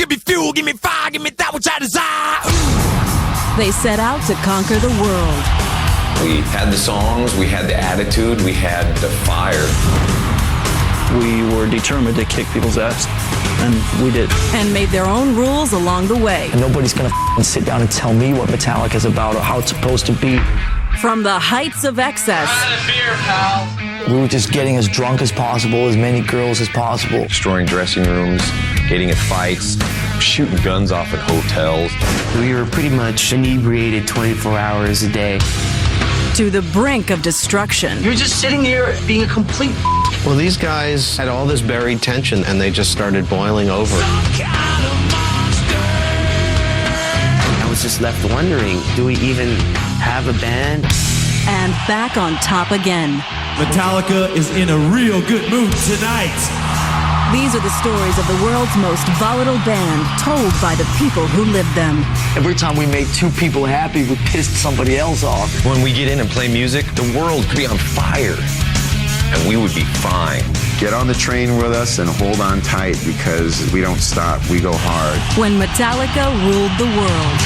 Give me fuel, give me fire, give me that which I desire. They set out to conquer the world. We had the songs, we had the attitude, we had the fire. We were determined to kick people's ass, and we did. And made their own rules along the way. And nobody's gonna sit down and tell me what Metallica is about or how it's supposed to be. From the heights of excess. Beer, pal. We were just getting as drunk as possible, as many girls as possible. Destroying dressing rooms, getting in fights, shooting guns off at hotels. We were pretty much inebriated 24 hours a day. To the brink of destruction. You're just sitting here being a complete. Well, these guys had all this buried tension, and they just started boiling over. I was just left wondering, do we even have a band? And back on top again. Metallica is in a real good mood tonight. These are the stories of the world's most volatile band, told by the people who lived them. Every time we made two people happy, we pissed somebody else off. When we get in and play music, the world could be on fire, and we would be fine. Get on the train with us and hold on tight, because we don't stop, we go hard. When Metallica ruled the world.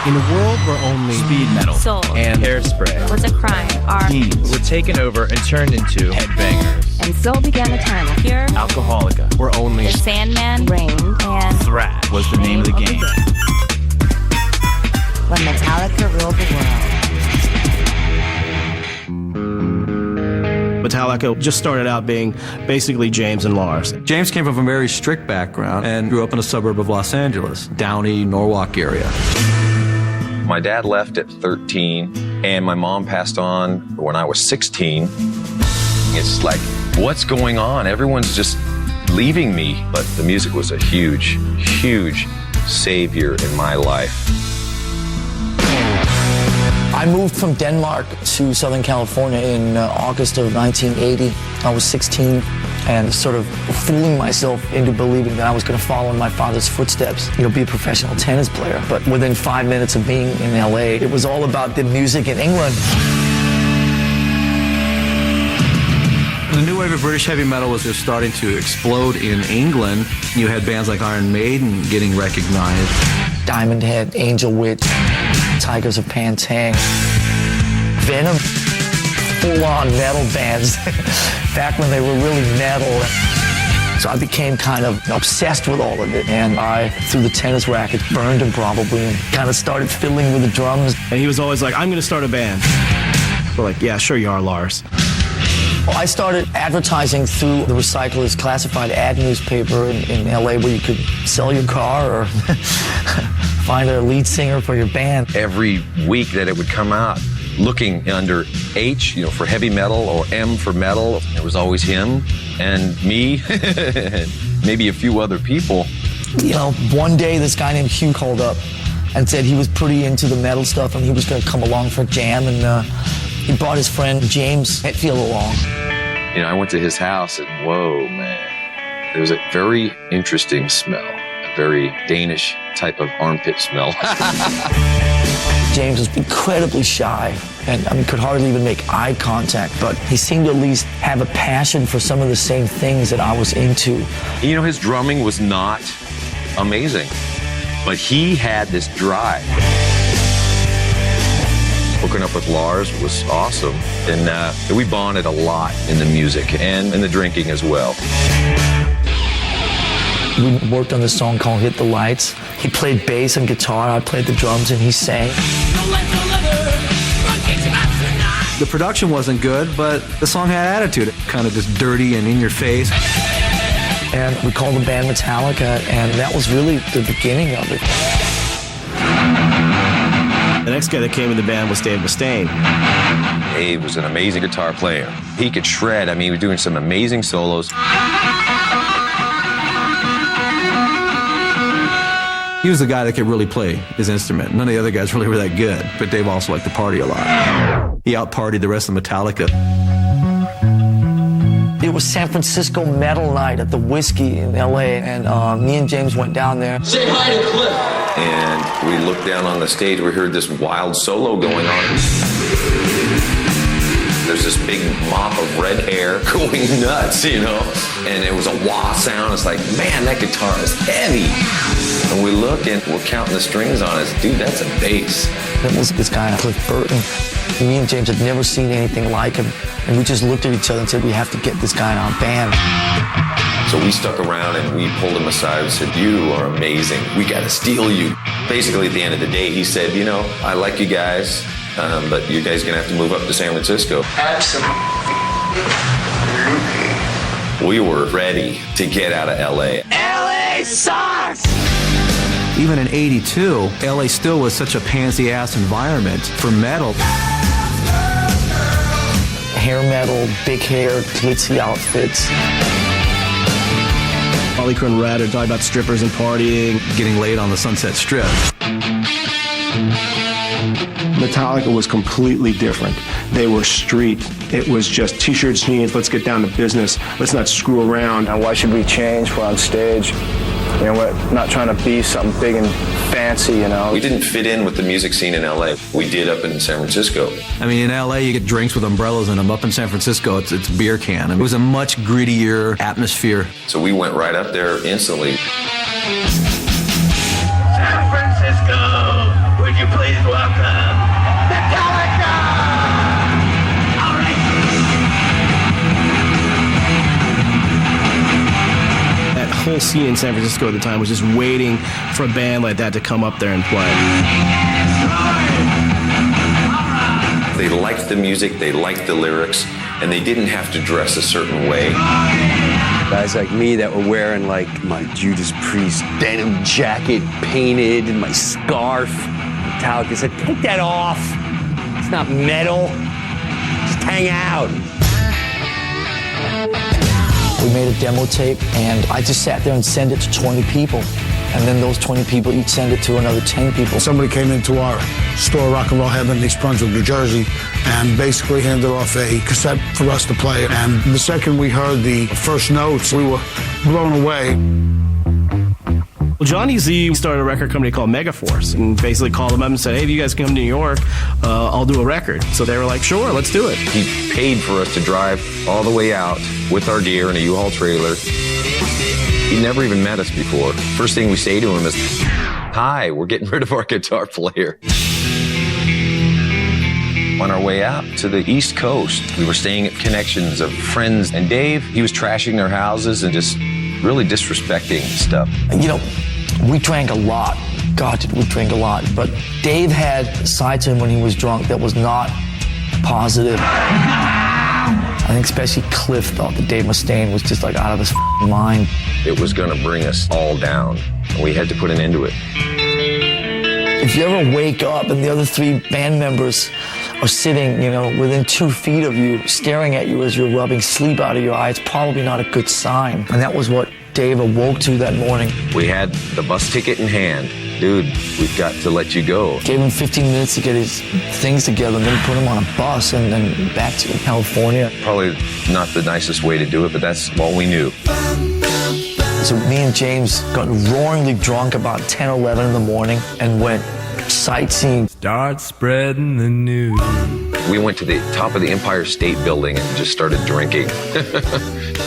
In a world where only speed metal, soul, and hairspray, what's a crime, art, teens were taken over and turned into headbangers. And so began the time of Pure, Alcoholica, where only The Sandman, Rain, and thrash was the name of the game. When Metallica ruled the world. Metallica just started out being basically James and Lars. James came from a very strict background and grew up in a suburb of Los Angeles, Downey, Norwalk area. My dad left at 13, and my mom passed on when I was 16. It's like, what's going on? Everyone's just leaving me. But the music was a huge, huge savior in my life. I moved from Denmark to Southern California in August of 1980. I was 16 and sort of fooling myself into believing that I was going to follow in my father's footsteps, be a professional tennis player. But within 5 minutes of being in LA, it was all about the music in England. The new wave of British heavy metal was just starting to explode in England. You had bands like Iron Maiden getting recognized. Diamond Head, Angel Witch, Tigers of Pantang, Venom, full-on metal bands back when they were really metal. So I became kind of obsessed with all of it, and I threw the tennis racket, burned him probably, and kind of started fiddling with the drums. And he was always like, I'm going to start a band. We're like, yeah, sure you are, Lars. Well, I started advertising through the Recycler's classified ad newspaper in LA, where you could sell your car or find a lead singer for your band. Every week that it would come out, looking under H, for heavy metal, or M for metal, it was always him and me, and maybe a few other people. One day this guy named Hugh called up and said he was pretty into the metal stuff and he was going to come along for a jam, and he brought his friend James Hetfield along. I went to his house and whoa, man, there was a very interesting smell, a very Danish type of armpit smell. James was incredibly shy and could hardly even make eye contact, but he seemed to at least have a passion for some of the same things that I was into. His drumming was not amazing, but he had this drive. Hooking up with Lars was awesome, and we bonded a lot in the music and in the drinking as well. We worked on this song called Hit the Lights. He played bass and guitar, I played the drums, and he sang. The production wasn't good, but the song had attitude, kind of just dirty and in your face. And we called the band Metallica, and that was really the beginning of it. The next guy that came in the band was Dave Mustaine. Dave was an amazing guitar player. He could shred. He was doing some amazing solos. He was the guy that could really play his instrument. None of the other guys really were that good, but Dave also liked to party a lot. He out-partied the rest of Metallica. It was San Francisco metal night at the Whiskey in LA, and me and James went down there. Say hi to Cliff. And we looked down on the stage, we heard this wild solo going on. There's this big mop of red hair going nuts, and it was a wah sound. It's like, man, that guitar is heavy. And we look and we're counting the strings on it. Dude, that's a bass. It was this guy, Cliff Burton. Me and James had never seen anything like him. And we just looked at each other and said, we have to get this guy in our band. So we stuck around and we pulled him aside and said, you are amazing. We got to steal you. Basically, at the end of the day, he said, you know, I like you guys, but you guys are going to have to move up to San Francisco. Absolutely. We were ready to get out of LA. LA sucks! Even in '82, LA still was such a pansy-ass environment for metal. Hair metal, big hair, glitzy outfits. Metallica and Red are talking about strippers and partying. Getting laid on the Sunset Strip. Metallica was completely different. They were street. It was just t-shirts, jeans, let's get down to business. Let's not screw around. And why should we change? We're on stage. You know, we're not trying to be something big and fancy, you know. We didn't fit in with the music scene in LA. We did up in San Francisco. I mean, in LA, you get drinks with umbrellas in them. Up in San Francisco, it's beer can. I mean, it was a much grittier atmosphere. So we went right up there instantly. San Francisco, would you please welcome Metallica? All right. That whole scene in San Francisco at the time was just waiting for a band like that to come up there and play. They liked the music, they liked the lyrics, and they didn't have to dress a certain way. Guys like me that were wearing like my Judas Priest denim jacket painted and my scarf. Metallica said, take that off. It's not metal. Just hang out. We made a demo tape, and I just sat there and sent it to 20 people. And then those 20 people each send it to another 10 people. Somebody came into our store, Rock and Roll Heaven in East Brunswick, New Jersey, and basically handed off a cassette for us to play. And the second we heard the first notes, we were blown away. Well, Johnny Z started a record company called Megaforce and basically called them up and said, hey, if you guys come to New York, I'll do a record. So they were like, sure, let's do it. He paid for us to drive all the way out with our gear in a U-Haul trailer. He never even met us before. First thing we say to him is, hi, we're getting rid of our guitar player. On our way out to the East Coast, we were staying at connections of friends, and Dave, he was trashing their houses and just really disrespecting stuff. You know, we drank a lot. God, did we drink a lot. But Dave had a side to him when he was drunk that was not positive. I think especially Cliff thought that Dave Mustaine was just like out of his mind. It was going to bring us all down, and we had to put an end to it. If you ever wake up and the other three band members are sitting, you know, within 2 feet of you, staring at you as you're rubbing sleep out of your eye, it's probably not a good sign. And that was what Dave awoke to that morning. We had the bus ticket in hand. Dude, we've got to let you go. Gave him 15 minutes to get his things together, and then put him on a bus and then back to California. Probably not the nicest way to do it, but that's all we knew. So me and James got roaringly drunk about 10 or 11 in the morning and went sightseeing. Start spreading the news. We went to the top of the Empire State Building and just started drinking.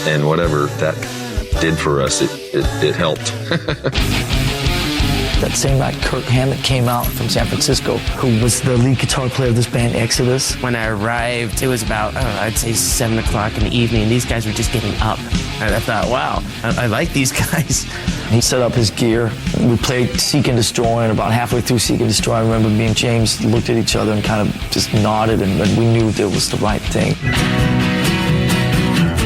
And whatever that did for us, it helped. That same night, Kirk Hammett came out from San Francisco, who was the lead guitar player of this band, Exodus. When I arrived, it was about, I'd say 7 o'clock in the evening. These guys were just getting up. And I thought, wow, I like these guys. He set up his gear. We played Seek and Destroy, and about halfway through Seek and Destroy, I remember me and James looked at each other and kind of just nodded, and we knew that it was the right thing.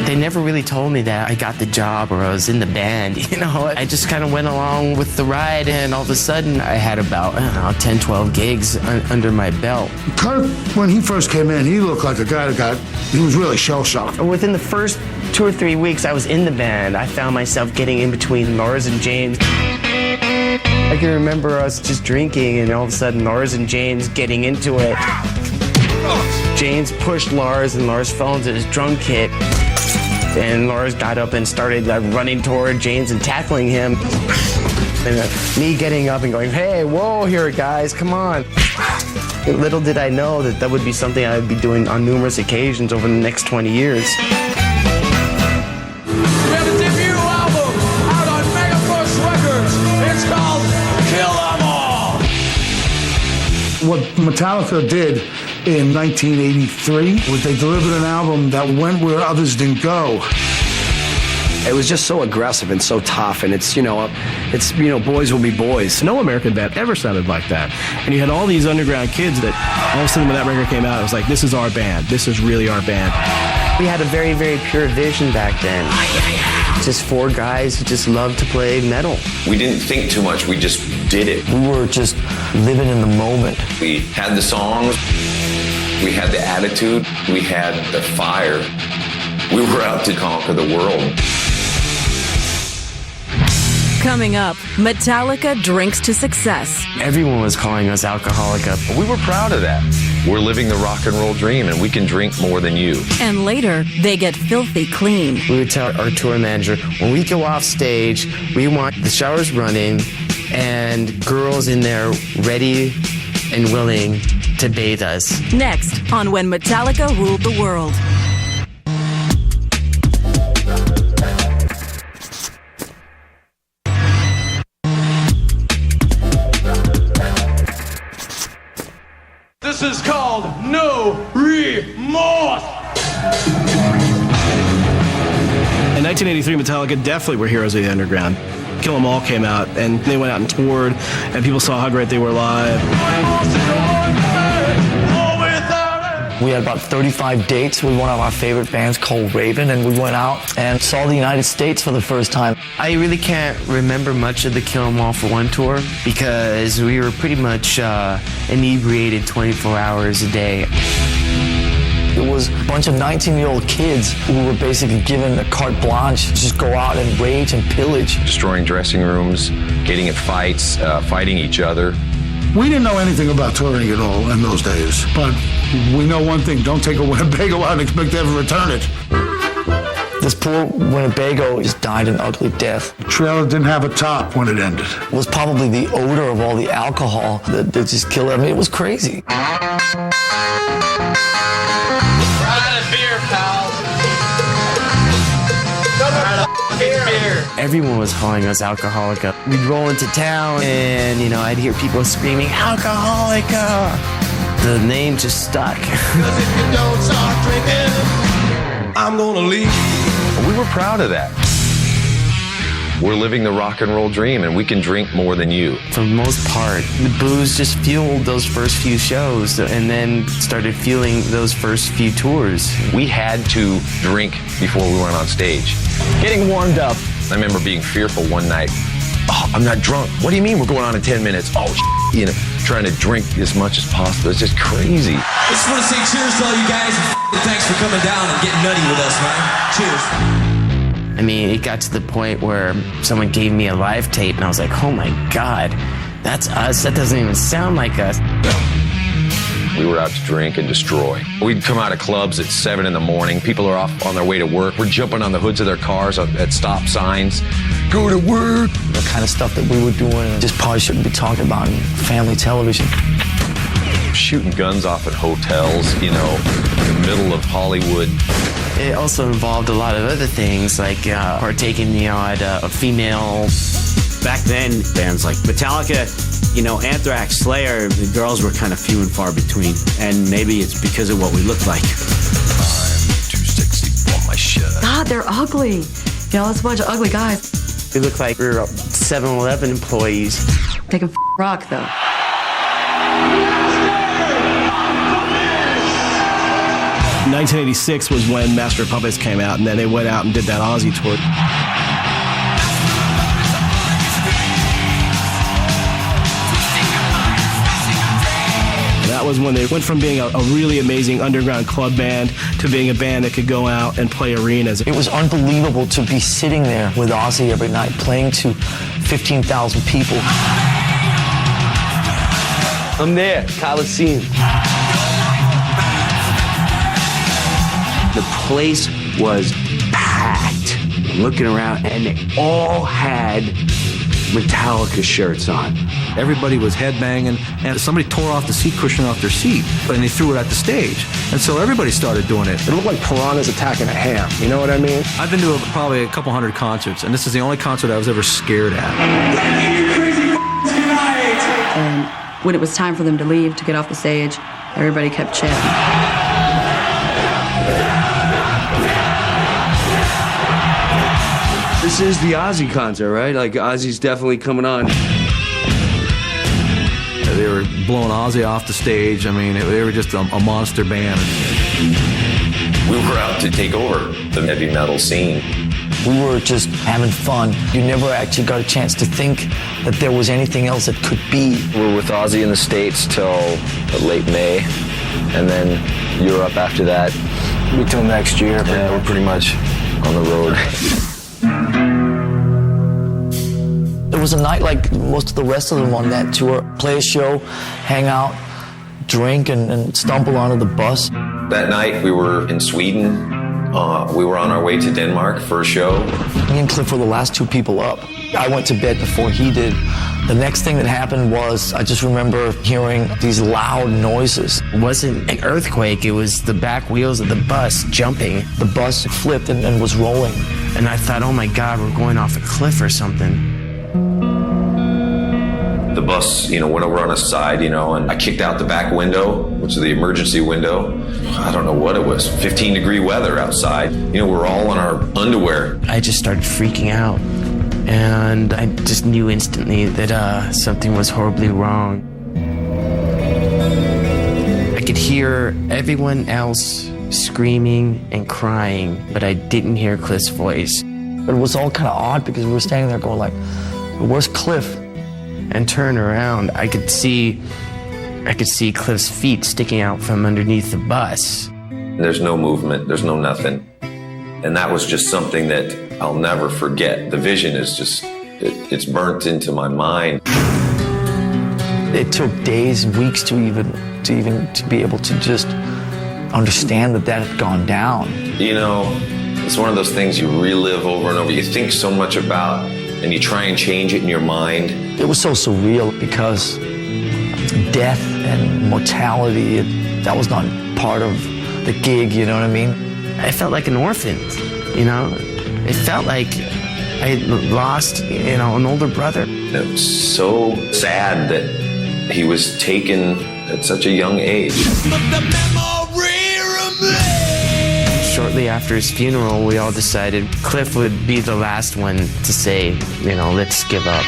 They never really told me that I got the job or I was in the band, you know. I just kind of went along with the ride, and all of a sudden I had about, 10, 12 gigs under my belt. Kirk, when he first came in, he looked like a guy he was really shell-shocked. Within the first 2 or 3 weeks I was in the band, I found myself getting in between Lars and James. I can remember us just drinking, and all of a sudden Lars and James getting into it. James pushed Lars, and Lars fell into his drum kit. And Lars got up and started running toward James and tackling him. And me getting up and going, hey, whoa here, guys, come on. Little did I know that would be something I would be doing on numerous occasions over the next 20 years. Never what Metallica did in 1983 was they delivered an album that went where others didn't go. It was just so aggressive and so tough, and it's boys will be boys. No American band ever sounded like that. And you had all these underground kids that all of a sudden when that record came out, it was like, this is our band. This is really our band. We had a very, very pure vision back then. Just four guys who just loved to play metal. We didn't think too much, we just did it. We were just living in the moment. We had the songs, we had the attitude, we had the fire. We were out to conquer the world. Coming up, Metallica drinks to success. Everyone was calling us Alcoholica. We were proud of that. We're living the rock and roll dream, and we can drink more than you. And later, they get filthy clean. We would tell our tour manager, when we go off stage, we want the showers running and girls in there ready and willing to bathe us. Next on When Metallica Ruled the World. This is called No Remorse. In 1983, Metallica definitely were heroes of the underground. Kill 'Em All came out, and they went out and toured, and people saw how great they were live. We had about 35 dates with one of our favorite bands called Raven, and we went out and saw the United States for the first time. I really can't remember much of the Kill 'Em All for One tour because we were pretty much inebriated 24 hours a day. It was a bunch of 19-year-old kids who were basically given a carte blanche to just go out and rage and pillage. Destroying dressing rooms, getting in fights, fighting each other. We didn't know anything about touring at all in those days, but we know one thing: don't take a Winnebago out and expect to ever return it. This poor Winnebago just died an ugly death. The trailer didn't have a top when it ended. It was probably the odor of all the alcohol that just killed it. I mean, it was crazy. Everyone was calling us Alcoholica. We'd roll into town and, I'd hear people screaming, Alcoholica! The name just stuck. If you don't start drinking, I'm gonna leave. We were proud of that. We're living the rock and roll dream, and we can drink more than you. For the most part, the booze just fueled those first few shows and then started fueling those first few tours. We had to drink before we went on stage. Getting warmed up. I remember being fearful one night. Oh, I'm not drunk. What do you mean we're going on in 10 minutes? Oh, trying to drink as much as possible. It's just crazy. I just want to say cheers to all you guys and thanks for coming down and getting nutty with us, man. Cheers. I mean, it got to the point where someone gave me a live tape and I was like, oh my God, that's us. That doesn't even sound like us. We were out to drink and destroy. We'd come out of clubs at 7 in the morning. People are off on their way to work. We're jumping on the hoods of their cars at stop signs. Go to work. The kind of stuff that we were doing just probably shouldn't be talked about in family television. Shooting guns off at hotels, in the middle of Hollywood. It also involved a lot of other things, like partaking, at a female. Back then, bands like Metallica, Anthrax, Slayer, the girls were kind of few and far between. And maybe it's because of what we looked like. I'm too sexy for my shirt. God, they're ugly. It's a bunch of ugly guys. We looked like we were 7-Eleven employees. They can rock, though. In 1986 was when Master of Puppets came out, and then they went out and did that Aussie tour. That was when they went from being a really amazing underground club band to being a band that could go out and play arenas. It was unbelievable to be sitting there with Ozzy every night playing to 15,000 people. I'm there, Coliseum. The place was packed. Looking around, and they all had Metallica shirts on. Everybody was headbanging, and somebody tore off the seat cushion off their seat, and they threw it at the stage. And so everybody started doing it. It looked like piranhas attacking a ham. You know what I mean? I've been to probably a couple hundred concerts, and this is the only concert I was ever scared at. Crazy tonight. And When it was time for them to leave, to get off the stage, everybody kept chatting. This is the Ozzy concert, right? Like, Ozzy's definitely coming on. They were blowing Ozzy off the stage. I mean, they were just a monster band. We were out to take over the heavy metal scene. We were just having fun. You never actually got a chance to think that there was anything else that could be. We were with Ozzy in the States till late May, and then Europe after that. Until next year. Yeah, we're pretty much on the road. It was a night like most of the rest of them on that tour. Play a show, hang out, drink, and stumble onto the bus. That night we were in Sweden. We were on our way to Denmark for a show. Me and Cliff were the last two people up. I went to bed before he did. The next thing that happened was I just remember hearing these loud noises. It wasn't an earthquake, it was the back wheels of the bus jumping. The bus flipped and was rolling. And I thought, oh my God, we're going off a cliff or something. The bus, went over on a side, and I kicked out the back window, which is the emergency window. I don't know what it was, 15-degree weather outside. We're all in our underwear. I just started freaking out. And I just knew instantly that something was horribly wrong. I could hear everyone else screaming and crying, but I didn't hear Cliff's voice. But it was all kind of odd because we were standing there going like, where's Cliff? And turn around, I could see Cliff's feet sticking out from underneath the bus. There's no movement, there's no nothing. And that was just something that I'll never forget. The vision is just, it's burnt into my mind. It took days, weeks to be able to just understand that had gone down. It's one of those things you relive over and over. You think so much about, and you try and change it in your mind. It was so surreal because death and mortality, that was not part of the gig, you know what I mean? I felt like an orphan, It felt like I had lost, an older brother. It was so sad that he was taken at such a young age. Shortly after his funeral, we all decided Cliff would be the last one to say, let's give up.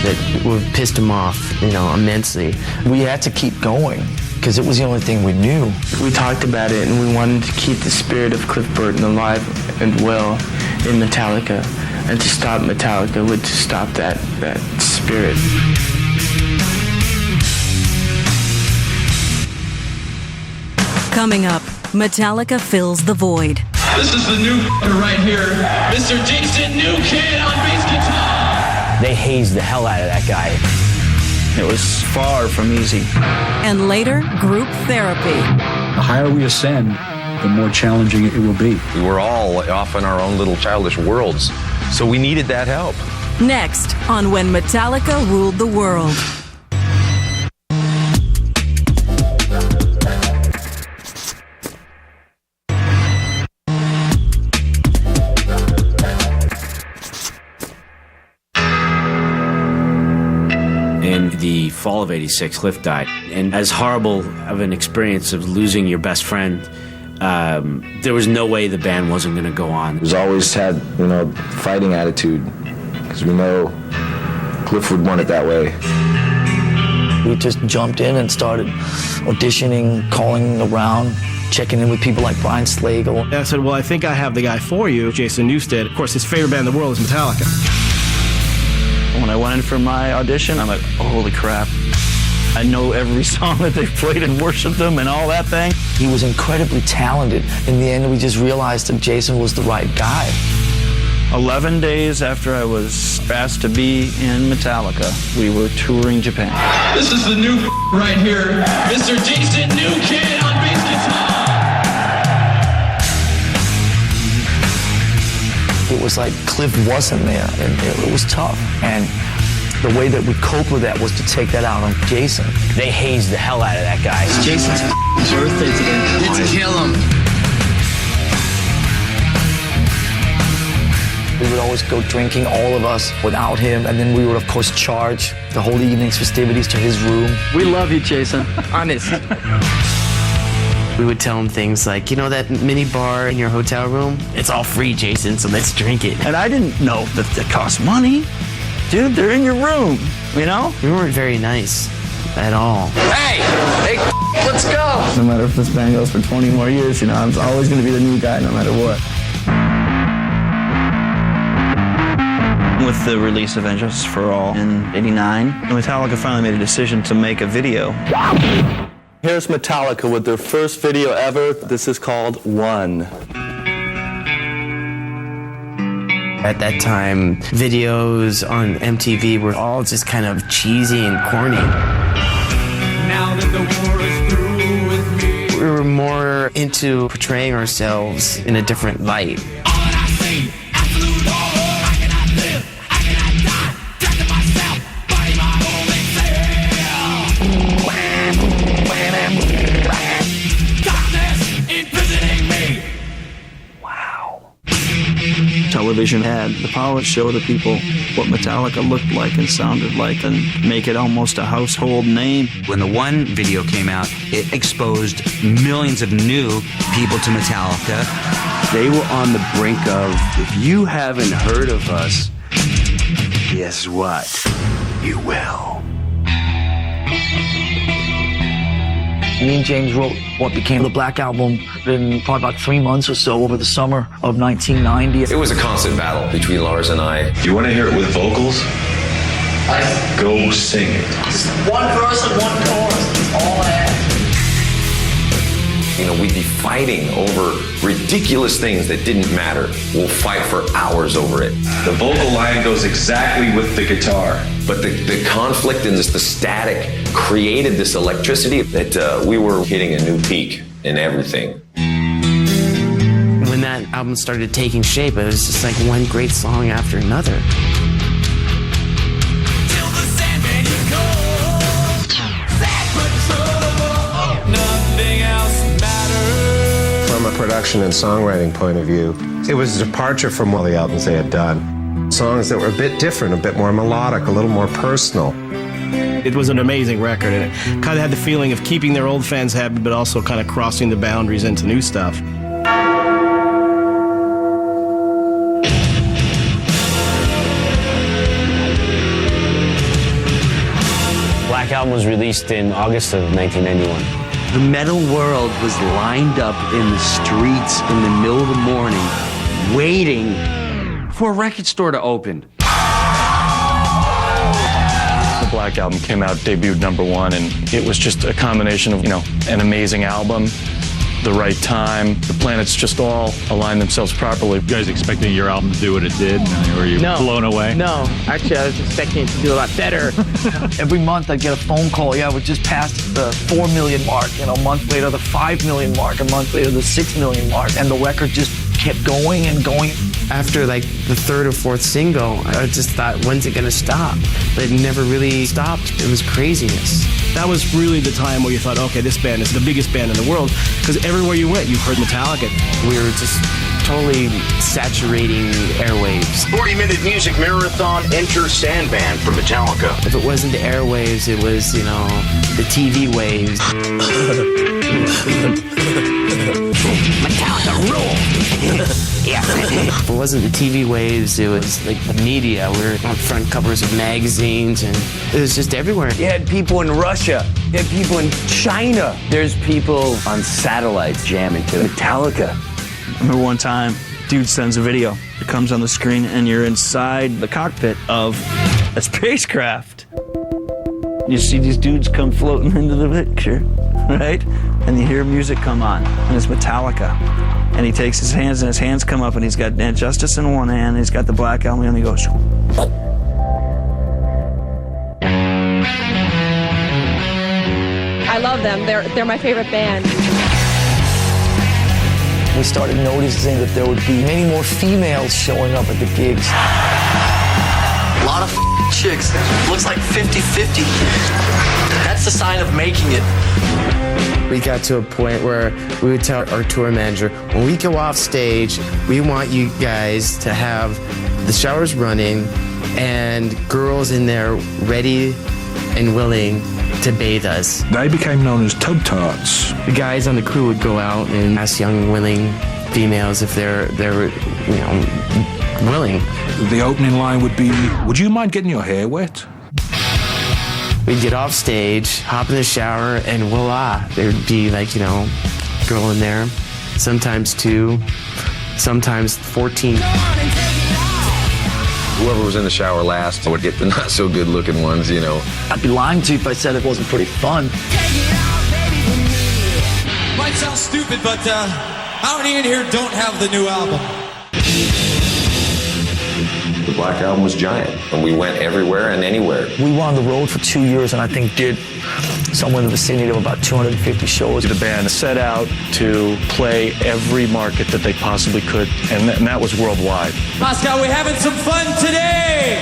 That would pissed him off, immensely. We had to keep going because it was the only thing we knew. We talked about it and we wanted to keep the spirit of Cliff Burton alive and well in Metallica. And to stop Metallica would to stop that spirit. Coming up, Metallica fills the void. This is the new right here, Mr. Jason New Kid on bass guitar. They hazed the hell out of that guy. It was far from easy. And later, group therapy. The higher we ascend, the more challenging it will be. We were all off in our own little childish worlds, so we needed that help. Next on When Metallica Ruled the World. In the fall of '86, Cliff died. And as horrible of an experience of losing your best friend, there was no way the band wasn't going to go on. We've always had, fighting attitude, because we know Cliff would want it that way. We just jumped in and started auditioning, calling around, checking in with people like Brian Slagle. And I said, well, I think I have the guy for you, Jason Newsted. Of course, his favorite band in the world is Metallica. When I went in for my audition, I'm like, oh, holy crap. I know every song that they played and worshiped them and all that thing. He was incredibly talented. In the end, we just realized that Jason was the right guy. 11 days after I was asked to be in Metallica, we were touring Japan. This is the new right here, Mr. Jason New Kid on bass guitar. It was like Cliff wasn't there, and it was tough. And the way that we coped with that was to take that out on Jason. They hazed the hell out of that guy. It's Jason's birthday today. Let's kill him. We would always go drinking, all of us, without him, and then we would, of course, charge the whole evening's festivities to his room. We love you, Jason. Honest. We would tell him things like, you know that mini bar in your hotel room? It's all free, Jason, so let's drink it. And I didn't know that it cost money. Dude, they're in your room, you know? We weren't very nice at all. Hey, let's go. No matter if this band goes for 20 more years, you know, I'm always going to be the new guy no matter what. With the release of Injustice for All in '89, Metallica finally made a decision to make a video. Here's Metallica with their first video ever. This is called One. At that time, videos on MTV were all just kind of cheesy and corny. Now that the war is through with me. We were more into portraying ourselves in a different light. Television had the power to show the people what Metallica looked like and sounded like and make it almost a household name. When the One video came out, it exposed millions of new people to Metallica. They were on the brink of, if you haven't heard of us, guess what? You will. Me and James wrote what became the Black Album in probably about 3 months or so over the summer of 1990. It was a constant battle between Lars and I. Do you want to hear it with vocals? Go sing it. Just one verse and one chorus. All that. You know, we'd be fighting over ridiculous things that didn't matter. We'll fight for hours over it. The vocal line goes exactly with the guitar. But the conflict and just the static created this electricity that we were hitting a new peak in everything. When that album started taking shape, it was just like one great song after another. From a production and songwriting point of view, it was a departure from all the albums they had done. Songs that were a bit different, a bit more melodic, a little more personal. It was an amazing record, and it kind of had the feeling of keeping their old fans happy, but also kind of crossing the boundaries into new stuff. Black Album was released in August of 1991. The metal world was lined up in the streets in the middle of the morning, waiting for a record store to open. The Black Album came out, debuted #1, and it was just a combination of, you know, an amazing album, the right time, the planets just all aligned themselves properly. You guys expecting your album to do what it did? And were you blown away? No, actually I was expecting it to do a lot better. Every month I'd get a phone call, yeah, we just passed the 4 million mark, you know, a month later the 5 million mark, a month later the 6 million mark, and the record just kept going and going. After like the third or fourth single, I just thought, when's it gonna stop? But it never really stopped. It was craziness. That was really the time where you thought, okay, this band is the biggest band in the world, because everywhere you went, you heard Metallica. We were just totally saturating airwaves. 40-minute music marathon, enter Sandman from Metallica. If it wasn't the airwaves, it was, you know, the TV waves. Metallica rule! Yeah. If it wasn't the TV waves, it was like the media. We were on front covers of magazines, and it was just everywhere. You had people in Russia. You had people in China. There's people on satellites jamming to Metallica. I remember one time, dude sends a video. It comes on the screen, and you're inside the cockpit of a spacecraft. You see these dudes come floating into the picture, right? And you hear music come on, and it's Metallica. And he takes his hands, and his hands come up, and he's got Justice in one hand, and he's got the Black Album, and he goes. I love them. They're my favorite band. We started noticing that there would be many more females showing up at the gigs. A lot of chicks. Looks like 50-50. That's the sign of making it. We got to a point where we would tell our tour manager, when we go off stage, we want you guys to have The shower's running, and girls in there ready and willing to bathe us. They became known as tub tarts. The guys on the crew would go out and ask young, willing females if they're willing. The opening line would be, "Would you mind getting your hair wet?" We'd get off stage, hop in the shower, and voila, there'd be girl in there, sometimes 2, sometimes 14. Whoever was in the shower last would get the not so good looking ones, I'd be lying to you if I said it wasn't pretty fun. Might sound stupid, but how many in here don't have the new album? The Black Album was giant, and we went everywhere and anywhere. We were on the road for 2 years, and I think did somewhere in the vicinity of about 250 shows. The band set out to play every market that they possibly could, and that was worldwide. Moscow, we're having some fun today!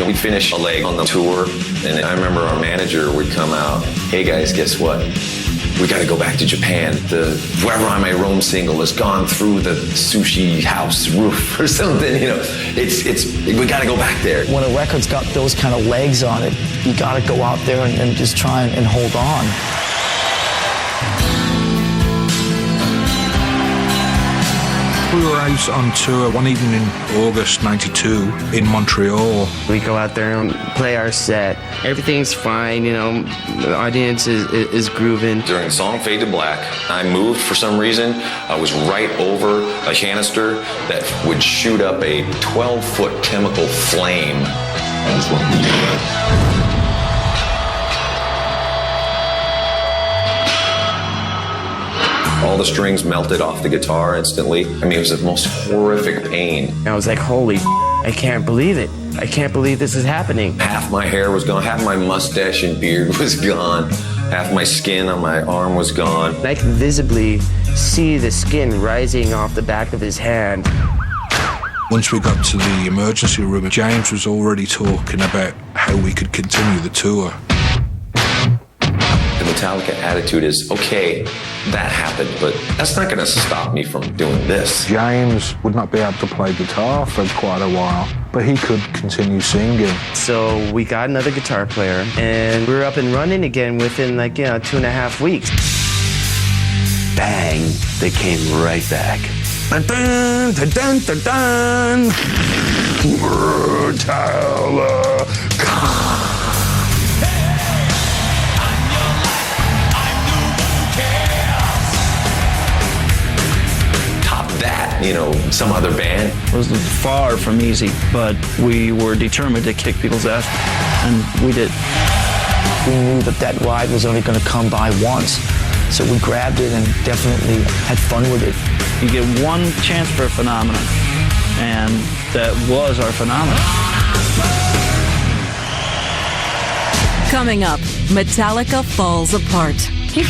We'd finish a leg on the tour, and I remember our manager would come out, "Hey guys, guess what? We got to go back to Japan. The Wherever I May Roam single has gone through the sushi house roof or something. We got to go back there." When a record's got those kind of legs on it, you got to go out there and just try and hold on. We were out on tour one evening in August '92 in Montreal. We go out there and play our set. Everything's fine, the audience is grooving. During the song Fade to Black, I moved for some reason. I was right over a canister that would shoot up a 12-foot chemical flame. I just went, all the strings melted off the guitar instantly. It was the most horrific pain. I was like, holy I can't believe it. I can't believe this is happening. Half my hair was gone, half my mustache and beard was gone, half my skin on my arm was gone. I could visibly see the skin rising off the back of his hand. Once we got to the emergency room, James was already talking about how we could continue the tour. The Metallica attitude is, okay, that happened, but that's not going to stop me from doing this. James would not be able to play guitar for quite a while, but he could continue singing. So we got another guitar player, and we were up and running again within 2.5 weeks. Bang, they came right back. Dun, dun, dun, dun, dun, dun. Metallica. Some other band. It was far from easy, but we were determined to kick people's ass, and we did. We knew that ride was only going to come by once, so we grabbed it and definitely had fun with it. You get one chance for a phenomenon, and that was our phenomenon. Coming up, Metallica falls apart. He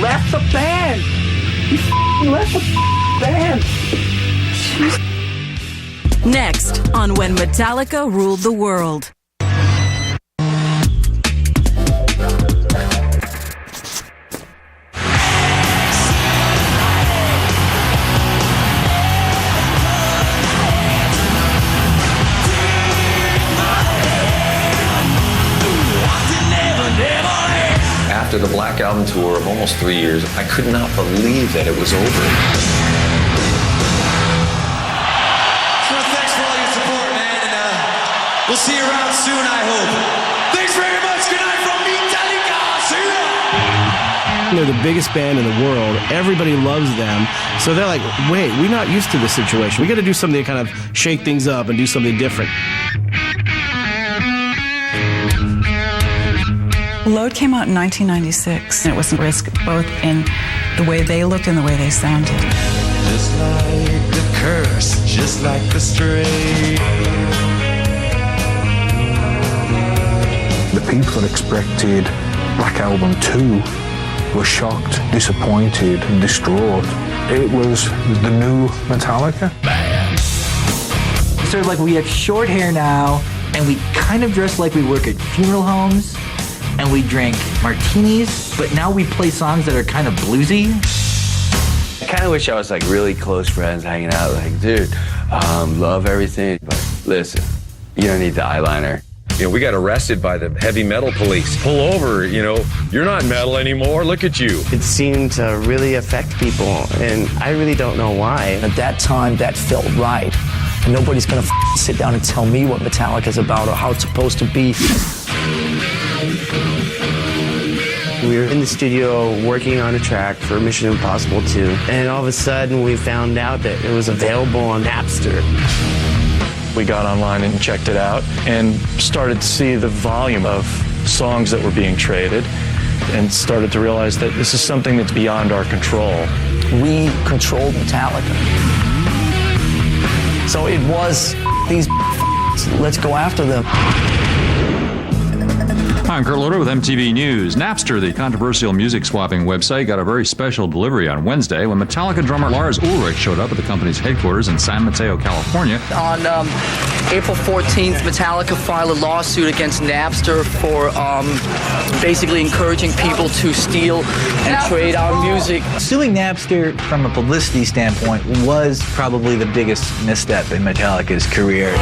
left the band! He left the band! Next on When Metallica Ruled the World. After the Black Album tour of almost 3 years, I could not believe that it was over. We'll see you around soon, I hope. Thanks very much. Good night from Metallica. See ya. They're the biggest band in the world. Everybody loves them. So they're like, wait, we're not used to this situation. We got to do something to kind of shake things up and do something different. Load came out in 1996. It was a risk both in the way they looked and the way they sounded. Just like the curse, just like the stray. The people that expected Black Album 2 were shocked, disappointed, and distraught. It was the new Metallica. Sort of like we have short hair now, and we kind of dress like we work at funeral homes, and we drink martinis, but now we play songs that are kind of bluesy. kind of wish I was like really close friends hanging out, like, dude, love everything, but listen, you don't need the eyeliner. You know, we got arrested by the heavy metal police. Pull over, you know, you're not metal anymore, look at you. It seemed to really affect people, and I really don't know why. At that time, that felt right. And nobody's gonna sit down and tell me what Metallica's about or how it's supposed to be. We were in the studio working on a track for Mission Impossible 2, and all of a sudden we found out that it was available on Napster. We got online and checked it out and started to see the volume of songs that were being traded and started to realize that this is something that's beyond our control. We controlled Metallica. So it was these let's go after them. I'm Kurt Loder with MTV News. Napster, the controversial music swapping website, got a very special delivery on Wednesday when Metallica drummer Lars Ulrich showed up at the company's headquarters in San Mateo, California. On April 14th, Metallica filed a lawsuit against Napster for basically encouraging people to steal and trade our music. Suing Napster from a publicity standpoint was probably the biggest misstep in Metallica's career.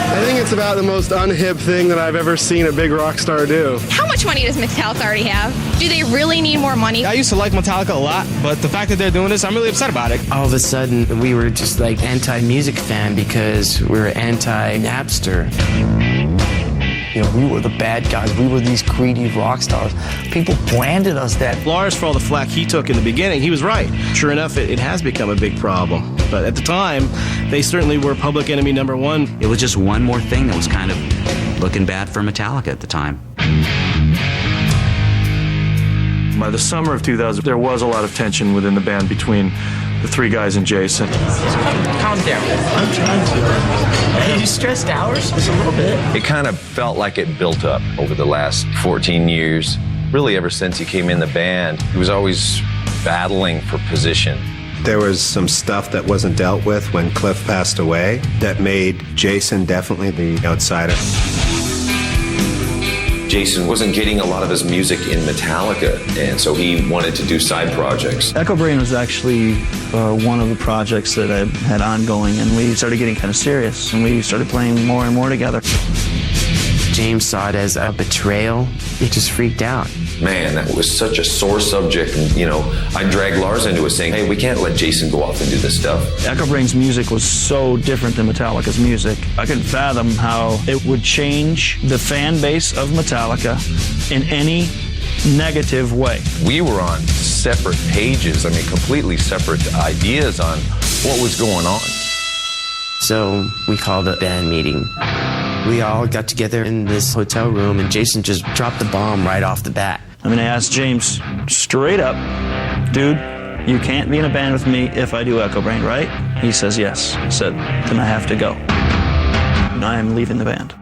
I think it's about the most unhip thing that I've ever seen a big rock star do. How much money does Metallica already have? Do they really need more money? I used to like Metallica a lot, but the fact that they're doing this, I'm really upset about it. All of a sudden, we were just like anti-music fan because we were anti-Napster. You know, we were the bad guys. We were these greedy rock stars. People branded us that. Lars, for all the flack he took in the beginning, he was right. Sure enough, it has become a big problem. But at the time, they certainly were public enemy number one. It was just one more thing that was kind of looking bad for Metallica at the time. By the summer of 2000, there was a lot of tension within the band between the three guys and Jason. Calm down. I'm trying to. Are you stressed out? Just a little bit. It kind of felt like it built up over the last 14 years. Really, ever since he came in the band, he was always battling for position. There was some stuff that wasn't dealt with when Cliff passed away that made Jason definitely the outsider. Jason wasn't getting a lot of his music in Metallica, and so he wanted to do side projects. Echo Brain was actually one of the projects that I had ongoing, and we started getting kind of serious, and we started playing more and more together. James saw it as a betrayal. He just freaked out. Man, that was such a sore subject, and you know, I dragged Lars into it saying, hey, we can't let Jason go off and do this stuff. Echo Brain's music was so different than Metallica's music. I couldn't fathom how it would change the fan base of Metallica in any negative way. We were on separate pages, I mean, completely separate ideas on what was going on. So we called a band meeting. We all got together in this hotel room, and Jason just dropped the bomb right off the bat. I mean, I asked James straight up, dude, you can't be in a band with me if I do Echo Brain, right? He says yes. I said, then I have to go. I am leaving the band.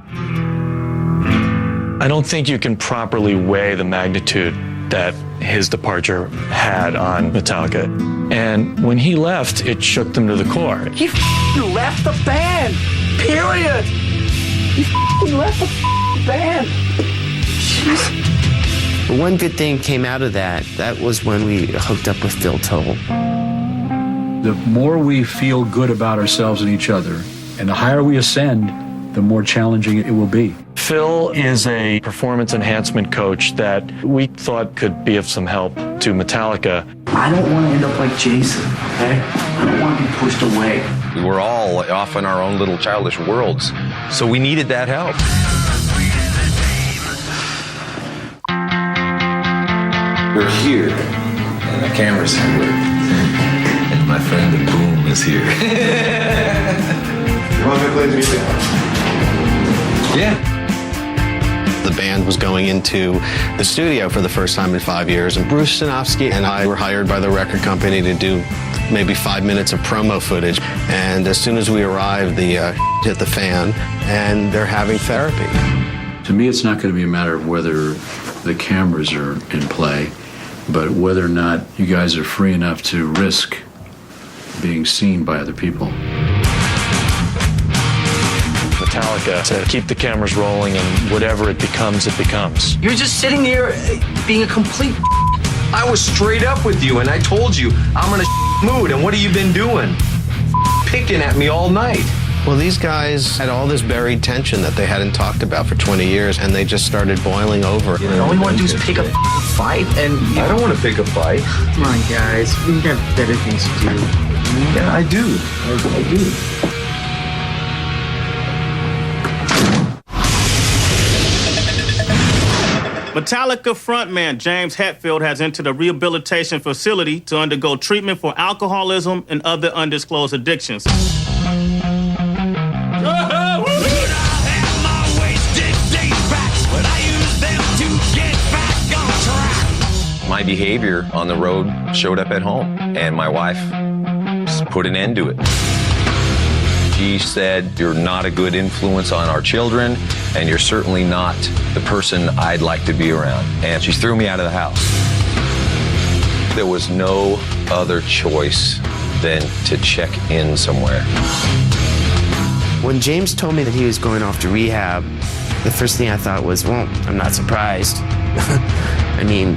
I don't think you can properly weigh the magnitude that his departure had on Metallica. And when he left, it shook them to the core. He left the band, period. He left the band. Jeez. But one good thing came out of that. That was when we hooked up with Phil Toll. The more we feel good about ourselves and each other, and the higher we ascend, the more challenging it will be. Phil is a performance enhancement coach that we thought could be of some help to Metallica. I don't want to end up like Jason, okay? I don't want to be pushed away. We were all off in our own little childish worlds, so we needed that help. We're here, and the camera's here, and my friend the Boom is here. You want me to play the music? Yeah. The band was going into the studio for the first time in 5 years, and Bruce Sinofsky and I were hired by the record company to do maybe 5 minutes of promo footage. And as soon as we arrived, the hit the fan, and they're having therapy. To me, it's not going to be a matter of whether the cameras are in play, but whether or not you guys are free enough to risk being seen by other people. Metallica to keep the cameras rolling, and whatever it becomes, it becomes. You're just sitting there being a complete I was straight up with you and I told you I'm in a mood, and what have you been doing? Picking at me all night. Well, these guys had all this buried tension that they hadn't talked about for 20 years, and they just started boiling over. All we want to do is pick a fight, and I don't want to pick a fight. Come on, guys, we got better things to do. Yeah, I do. I do. Metallica frontman James Hetfield has entered a rehabilitation facility to undergo treatment for alcoholism and other undisclosed addictions. My behavior on the road showed up at home, and my wife put an end to it. She said, "You're not a good influence on our children, and you're certainly not the person I'd like to be around." And she threw me out of the house. There was no other choice than to check in somewhere. When James told me that he was going off to rehab, the first thing I thought was, well, I'm not surprised. I mean,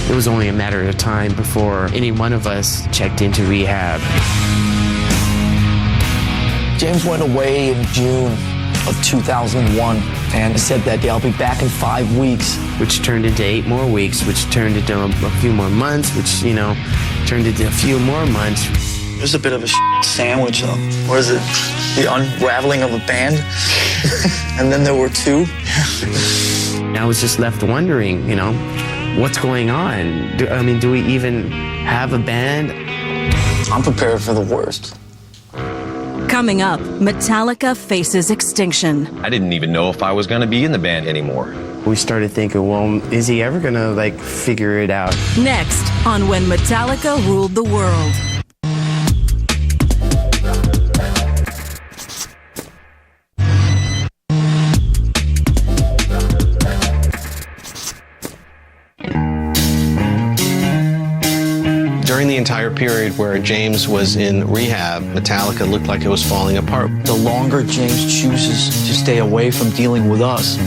it was only a matter of time before any one of us checked into rehab. James went away in June of 2001 and said that I'll be back in 5 weeks. Which turned into 8 more weeks, which turned into a few more months, which, you know, turned into a few more months. It was a bit of a sandwich, though. What is it? The unraveling of a band? And then there were 2. I was just left wondering, you know, what's going on? Do we even have a band? I'm prepared for the worst. Coming up, Metallica faces extinction. I didn't even know if I was going to be in the band anymore. We started thinking, well, is he ever going to, figure it out? Next on When Metallica Ruled the World. During the entire period where James was in rehab, Metallica looked like it was falling apart. The longer James chooses to stay away from dealing with us,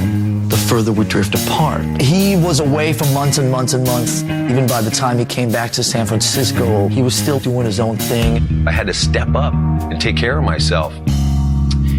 the further we drift apart. He was away for months and months and months. Even by the time he came back to San Francisco, he was still doing his own thing. I had to step up and take care of myself.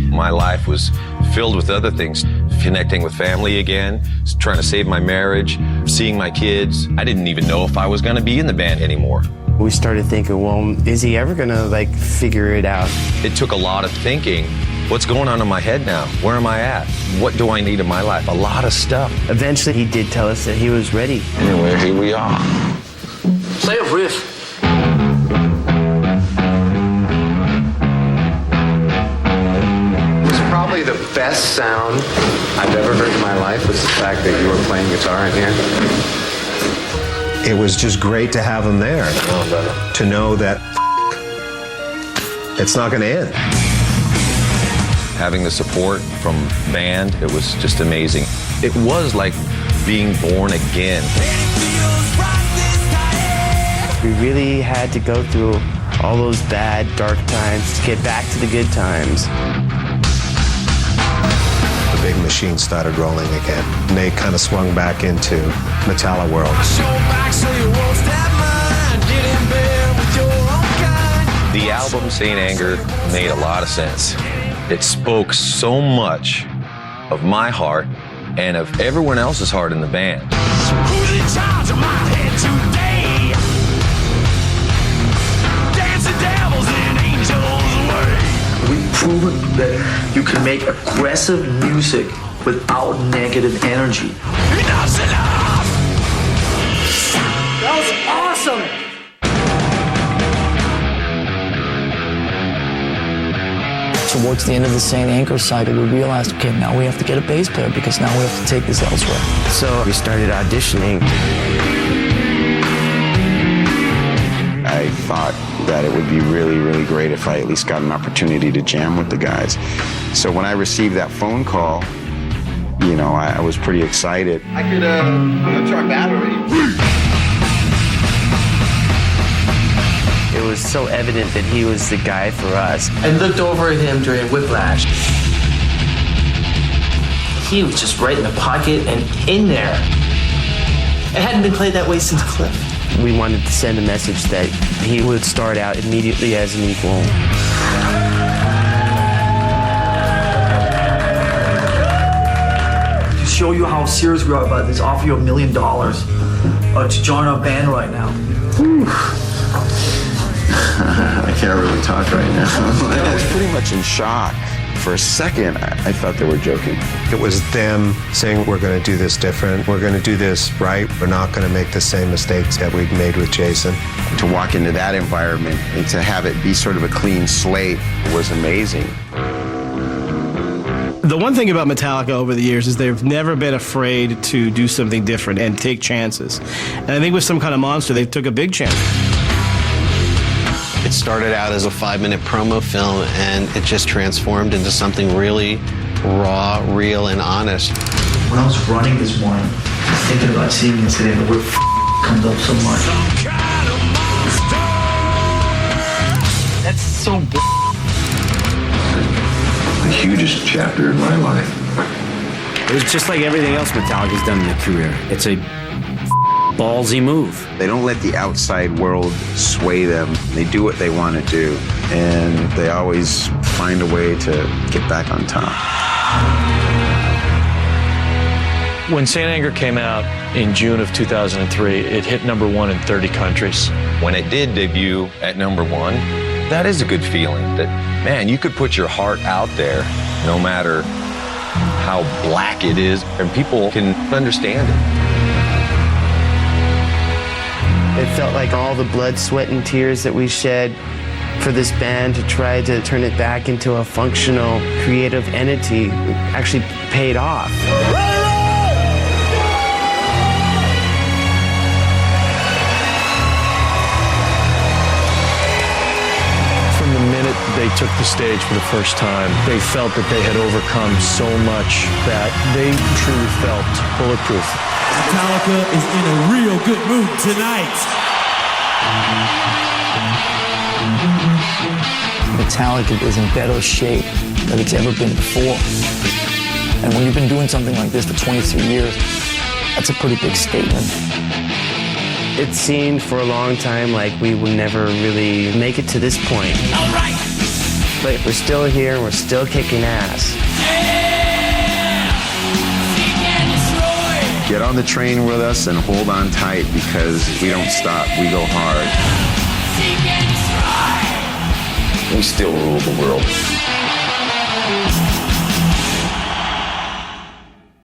My life was filled with other things, connecting with family again, trying to save my marriage, seeing my kids. I didn't even know if I was going to be in the band anymore. We started thinking, well, is he ever going to, figure it out? It took a lot of thinking. What's going on in my head now? Where am I at? What do I need in my life? A lot of stuff. Eventually, he did tell us that he was ready. Anyway, here we are. Play a riff. Probably the best sound I've ever heard in my life was the fact that you were playing guitar in here. It was just great to have him there, to know that it's not going to end. Having the support from band, it was just amazing. It was like being born again. We really had to go through all those bad, dark times to get back to the good times. The big machine started rolling again, and they kind of swung back into Metallica World. The album Saint Anger made a lot of sense. It spoke so much of my heart and of everyone else's heart in the band. Who's in charge of my head today? Dancing devils in angels' way. We've proven that you can make aggressive music without negative energy. Enough's enough! That was awesome! Towards the end of the Saint Anger cycle, we realized, okay, now we have to get a bass player because now we have to take this elsewhere. So we started auditioning. I thought that it would be really, really great if I at least got an opportunity to jam with the guys. So when I received that phone call, you know, I was pretty excited. I could try battery. It was so evident that he was the guy for us. I looked over at him during Whiplash. He was just right in the pocket and in there. It hadn't been played that way since Cliff. We wanted to send a message that he would start out immediately as an equal. To show you how serious we are about this, offer you $1 million to join our band right now. I can't really talk right now. I was pretty much in shock. For a second, I thought they were joking. It was them saying, we're going to do this different. We're going to do this right. We're not going to make the same mistakes that we've made with Jason. To walk into that environment and to have it be sort of a clean slate was amazing. The one thing about Metallica over the years is they've never been afraid to do something different and take chances. And I think with Some Kind of Monster, they took a big chance. It started out as a 5-minute promo film, and it just transformed into something really raw, real, and honest. When I was running this morning, thinking about seeing this today, the word comes up so much. That's so The hugest chapter in my life. It was just like everything else Metallica's done in their career. It's a ballsy move. They don't let the outside world sway them. They do what they want to do, and they always find a way to get back on top. When Saint Anger came out in June of 2003, it hit #1 in 30 countries. When it did debut at #1, that is a good feeling that, man, you could put your heart out there no matter how black it is, and people can understand it. It felt like all the blood, sweat, and tears that we shed for this band to try to turn it back into a functional, creative entity actually paid off. From the minute they took the stage for the first time, they felt that they had overcome so much that they truly felt bulletproof. Metallica is in a real good mood tonight. Metallica is in better shape than it's ever been before. And when you've been doing something like this for 22 years, that's a pretty big statement. It seemed for a long time like we would never really make it to this point. All right. But we're still here and we're still kicking ass. Get on the train with us and hold on tight, because we don't stop. We go hard. We still rule the world.